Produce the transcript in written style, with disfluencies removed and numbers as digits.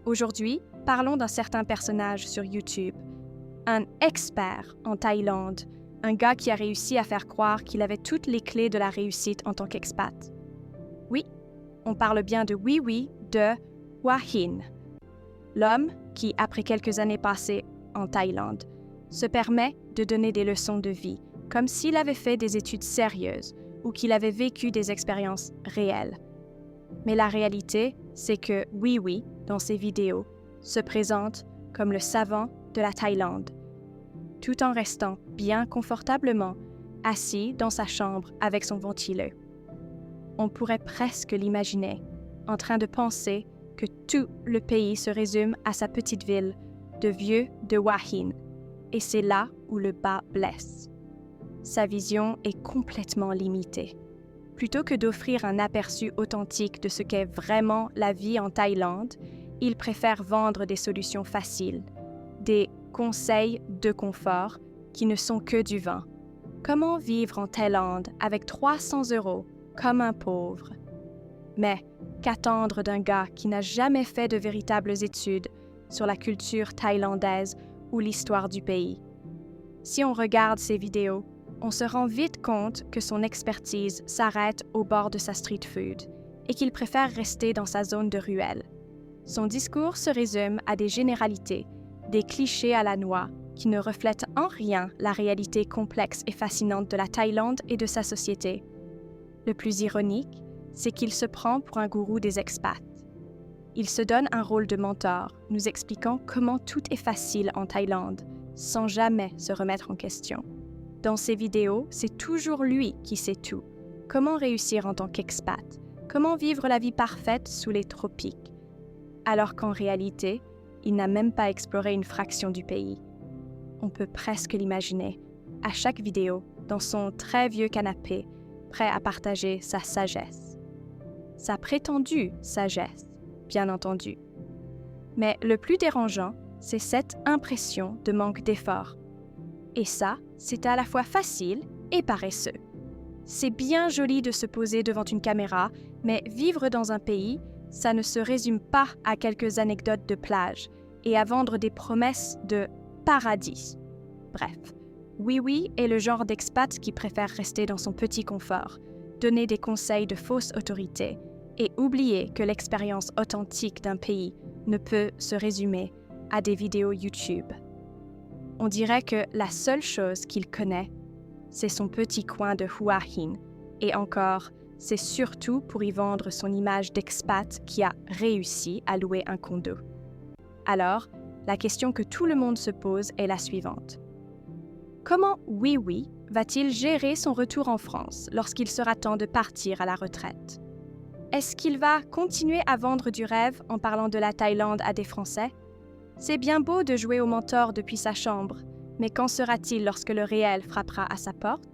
Aujourd'hui, parlons d'un certain personnage sur YouTube, un expert en Thaïlande, un gars qui a réussi à faire croire qu'il avait toutes les clés de la réussite en tant qu'expat. Oui, on parle bien de Oui de Hua Hin, l'homme qui, après quelques années passées en Thaïlande, se permet de donner des leçons de vie, comme s'il avait fait des études sérieuses ou qu'il avait vécu des expériences réelles. Mais la réalité, c'est que Oui, dans ses vidéos, se présente comme le savant de la Thaïlande, tout en restant bien confortablement assis dans sa chambre avec son ventilo. On pourrait presque l'imaginer, en train de penser que tout le pays se résume à sa petite ville de vieux de Hua Hin, et c'est là où le bas blesse. Sa vision est complètement limitée. Plutôt que d'offrir un aperçu authentique de ce qu'est vraiment la vie en Thaïlande, il préfère vendre des solutions faciles, des conseils de confort qui ne sont que du vent. Comment vivre en Thaïlande avec 300 € comme un pauvre? Mais qu'attendre d'un gars qui n'a jamais fait de véritables études sur la culture thaïlandaise ou l'histoire du pays? Si on regarde ses vidéos, on se rend vite compte que son expertise s'arrête au bord de sa street food et qu'il préfère rester dans sa zone de ruelle. Son discours se résume à des généralités, des clichés à la noix qui ne reflètent en rien la réalité complexe et fascinante de la Thaïlande et de sa société. Le plus ironique, c'est qu'il se prend pour un gourou des expats. Il se donne un rôle de mentor, nous expliquant comment tout est facile en Thaïlande, sans jamais se remettre en question. Dans ses vidéos, c'est toujours lui qui sait tout. Comment réussir en tant qu'expat? Comment vivre la vie parfaite sous les tropiques? Alors qu'en réalité, il n'a même pas exploré une fraction du pays. On peut presque l'imaginer, à chaque vidéo, dans son très vieux canapé, prêt à partager sa sagesse. Sa prétendue sagesse, bien entendu. Mais le plus dérangeant, c'est cette impression de manque d'effort. Et ça, c'est à la fois facile et paresseux. C'est bien joli de se poser devant une caméra, mais vivre dans un pays, ça ne se résume pas à quelques anecdotes de plage et à vendre des promesses de paradis. Bref, Oui est le genre d'expat qui préfère rester dans son petit confort, donner des conseils de fausse autorité et oublier que l'expérience authentique d'un pays ne peut se résumer à des vidéos YouTube. On dirait que la seule chose qu'il connaît, c'est son petit coin de Hua Hin. Et encore, c'est surtout pour y vendre son image d'expat qui a réussi à louer un condo. Alors, la question que tout le monde se pose est la suivante. Comment Oui va-t-il gérer son retour en France lorsqu'il sera temps de partir à la retraite? Est-ce qu'il va continuer à vendre du rêve en parlant de la Thaïlande à des Français? C'est bien beau de jouer au mentor depuis sa chambre, mais qu'en sera-t-il lorsque le réel frappera à sa porte?